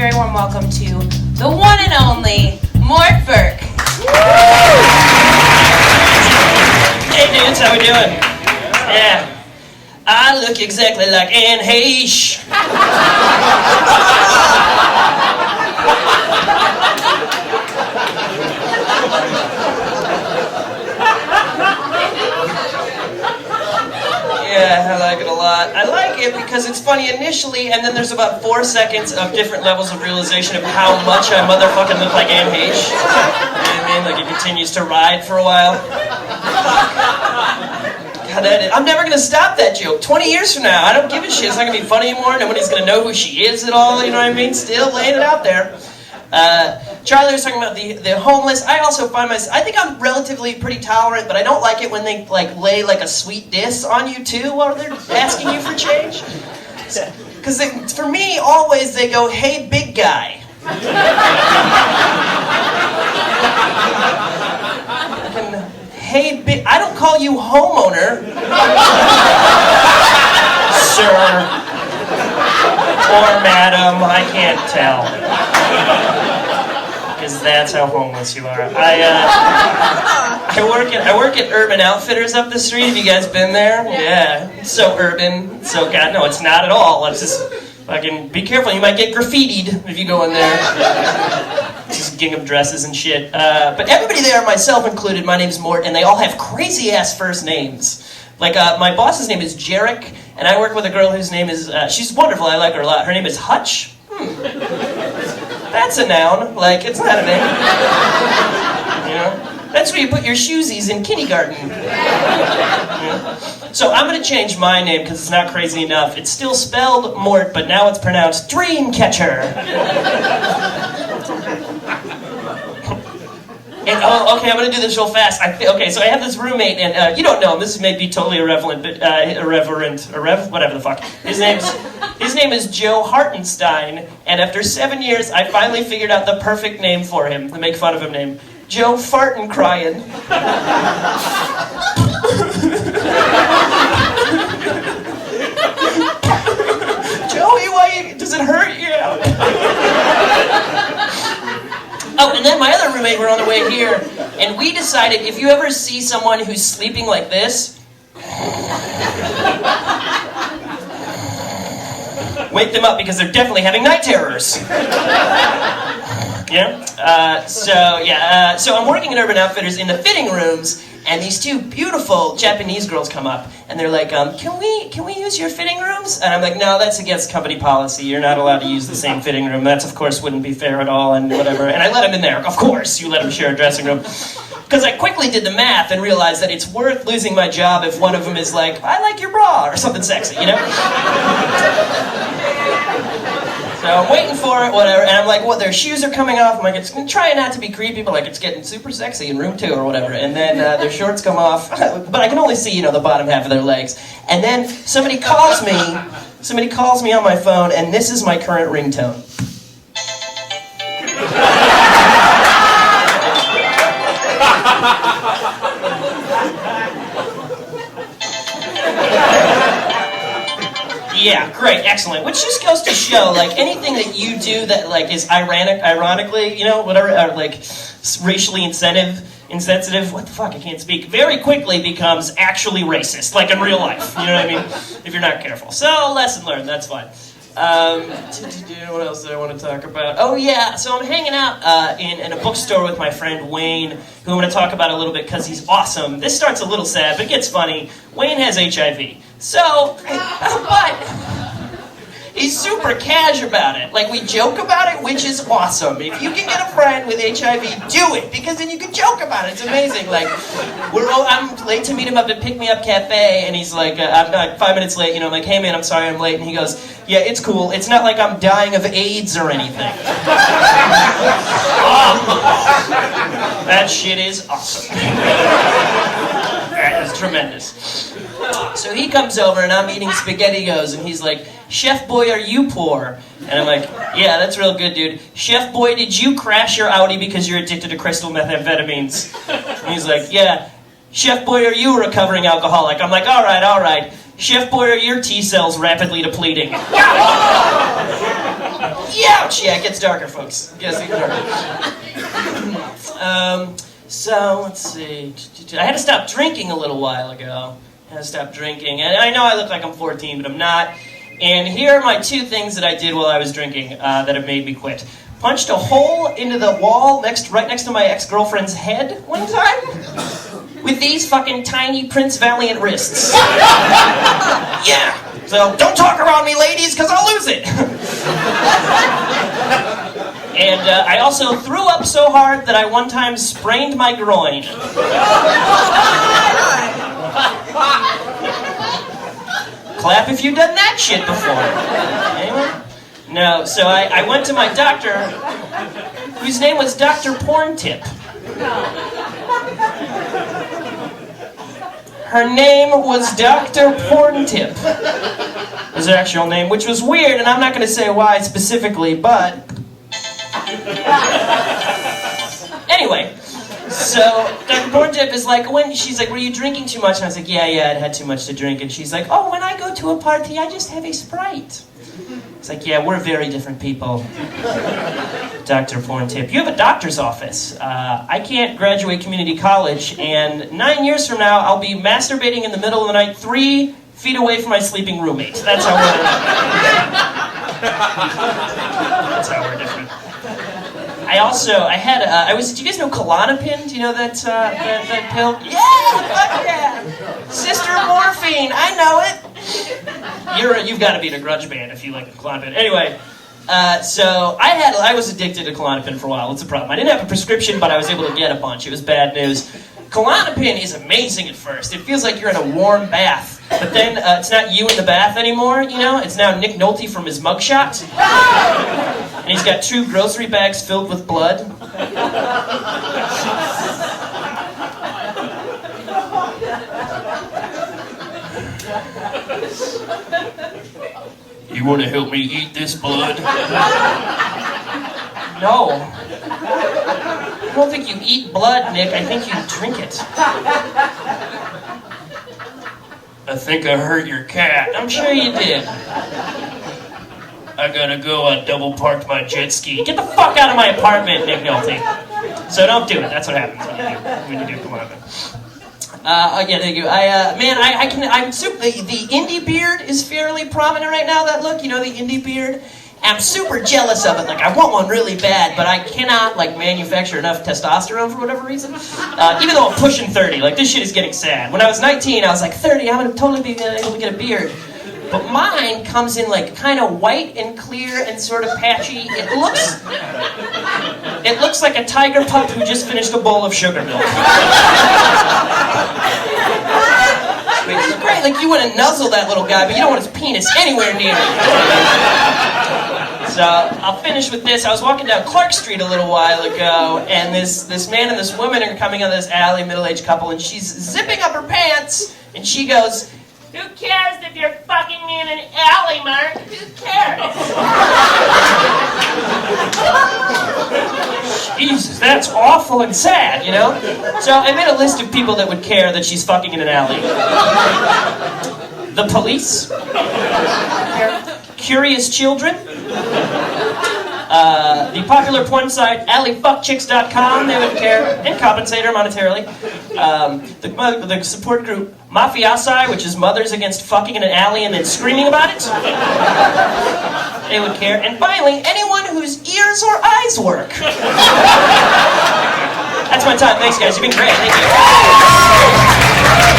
very warm welcome to the one and only Mort Burke. Hey dudes, how we doing? Yeah. I look exactly like Anne Heche. Yeah, I like it a lot. I like it because it's funny initially, and then there's about 4 seconds of different levels of realization of how much I motherfucking look like Anne Heche. You know what I mean? Like it continues to ride for a while. God, I'm never going to stop that joke. 20 years from now, I don't give a shit. It's not going to be funny anymore. Nobody's going to know who she is at all. You know what I mean? Still laying it out there. Charlie was talking about the homeless. I also find myself, I think I'm relatively pretty tolerant, but I don't like it when they lay like a sweet diss on you too while they're asking you for change. Because for me, always they go, "Hey, big guy." Hey, big. I don't call you homeowner, sir or madam. I can't tell. Because that's how homeless you are. I work at Urban Outfitters up the street. Have you guys been there? Yeah. It's so urban. So God, no, it's not at all. Let's just fucking be careful. You might get graffitied if you go in there. Just gingham dresses and shit. But everybody there, myself included, my name's Mort, and they all have crazy ass first names. Like my boss's name is Jarek, and I work with a girl whose name is she's wonderful. I like her a lot. Her name is Hutch. That's a noun. Like, it's not a name. You know? That's where you put your shoesies in kindergarten. Yeah. So I'm going to change my name because it's not crazy enough. It's still spelled Mort, but now it's pronounced Dreamcatcher. And, okay, I'm going to do this real fast. Okay, so I have this roommate, and you don't know him. This may be totally irrelevant, but whatever the fuck. His name is Joe Hartenstein, and after 7 years, I finally figured out the perfect name for him, to make fun of him name. Joe Fartin' Crying. Joey, does it hurt you? Oh, and then my other roommate, we're on the way here, and we decided if you ever see someone who's sleeping like this, wake them up because they're definitely having night terrors. Yeah? So I'm working at Urban Outfitters in the fitting rooms, and these two beautiful Japanese girls come up, and they're like, can we use your fitting rooms? And I'm like, no, that's against company policy. You're not allowed to use the same fitting room. That's, of course, wouldn't be fair at all, and whatever. And I let them in there. Of course, you let them share a dressing room. Because I quickly did the math and realized that it's worth losing my job if one of them is like, I like your bra, or something sexy, you know? So I'm waiting for it, whatever, and I'm like, what, their shoes are coming off. I'm like, it's trying not to be creepy, but like, it's getting super sexy in room 2 or whatever. And then their shorts come off, but I can only see, the bottom half of their legs. And then somebody calls me on my phone, and this is my current ringtone. Yeah, great, excellent. Which just goes to show, like, anything that you do that, like, is ironically, whatever, or, like, racially insensitive, what the fuck, I can't speak, very quickly becomes actually racist, like in real life, you know what I mean? If you're not careful. So, lesson learned, that's fine. What else did I want to talk about? Oh yeah, so I'm hanging out in a bookstore with my friend Wayne, who I'm going to talk about a little bit because he's awesome. This starts a little sad, but it gets funny. Wayne has HIV. So, but he's super cash about it. Like, we joke about it, which is awesome. If you can get a friend with HIV, do it, because then you can joke about it. It's amazing. Like, I'm late to meet him up at Pick Me Up Cafe, and he's like, I'm not 5 minutes late, I'm like, hey man, I'm sorry I'm late, and he goes, yeah, it's cool. It's not like I'm dying of AIDS or anything. That shit is awesome. That is tremendous. So he comes over, and I'm eating SpaghettiOs, and he's like, Chef Boy, are you poor? And I'm like, yeah, that's real good, dude. Chef Boy, did you crash your Audi because you're addicted to crystal methamphetamines? And he's like, yeah. Chef Boy, are you a recovering alcoholic? I'm like, all right. Chef Boy, are your T cells rapidly depleting? Youch! Yeah, it gets darker, folks. It gets darker. So, let's see. I had to stop drinking a little while ago. I had to stop drinking. And I know I look like I'm 14, but I'm not. And here are my 2 things that I did while I was drinking that have made me quit. Punched a hole into the wall right next to my ex-girlfriend's head one time with these fucking tiny Prince Valiant wrists. Yeah. So don't talk around me, ladies, because I'll lose it. And I also threw up so hard that I one time sprained my groin. Clap if you've done that shit before. Anyone? No, so I went to my doctor, whose name was Dr. Porn Tip. Her name was Dr. Porn Tip. Was her actual name, which was weird, and I'm not going to say why specifically, but... Anyway, so Dr. Porn Tip is like, she's like, were you drinking too much? And I was like, yeah, I'd had too much to drink. And she's like, oh, when I go to a party, I just have a Sprite. It's like, yeah, we're very different people. Dr. Porn Tip. You have a doctor's office. I can't graduate community college, and 9 years from now, I'll be masturbating in the middle of the night 3 feet away from my sleeping roommate. That's how we're That's how we're different. Did you guys know Klonopin? Do you know that pill? Yeah, fuck yeah! Sister morphine, I know it! You've got to be in a grunge band if you like Klonopin. Anyway, so I was addicted to Klonopin for a while. What's the problem? I didn't have a prescription, but I was able to get a bunch. It was bad news. Klonopin is amazing at first. It feels like you're in a warm bath. But then it's not you in the bath anymore, you know? It's now Nick Nolte from his mugshot. And he's got 2 grocery bags filled with blood. You want to help me eat this blood? No. I don't think you eat blood, Nick. I think you drink it. I think I hurt your cat. I'm sure you did. I gotta go. I double parked my jet ski. Get the fuck out of my apartment, Nick Nolte. So don't do it. That's what happens when you do come on. Yeah, thank you. The indie beard is fairly prominent right now, that look, you know, the indie beard. I'm super jealous of it. Like, I want one really bad, but I cannot, like, manufacture enough testosterone for whatever reason. Even though I'm pushing 30, like, this shit is getting sad. When I was 19, I was like, 30, I'm gonna totally be able to get a beard. But mine comes in, like, kind of white and clear and sort of patchy. It looks like a tiger pup who just finished a bowl of sugar milk. It's great, like, you want to nuzzle that little guy, but you don't want his penis anywhere near you. So, I'll finish with this. I was walking down Clark Street a little while ago, and this man and this woman are coming out of this alley, middle-aged couple, and she's zipping up her pants, and she goes, "Who cares if you're fucking me in an alley, Mark? Who cares?" Jesus, that's awful and sad, you know? So I made a list of people that would care that she's fucking in an alley. The police. Curious children. The popular porn site alleyfuckchicks.com, they would care and compensate her monetarily. The support group Mafiasai, which is mothers against fucking in an alley and then screaming about it. They would care. And finally, anyone whose ears or eyes work. That's my time. Thanks, guys. You've been great. Thank you.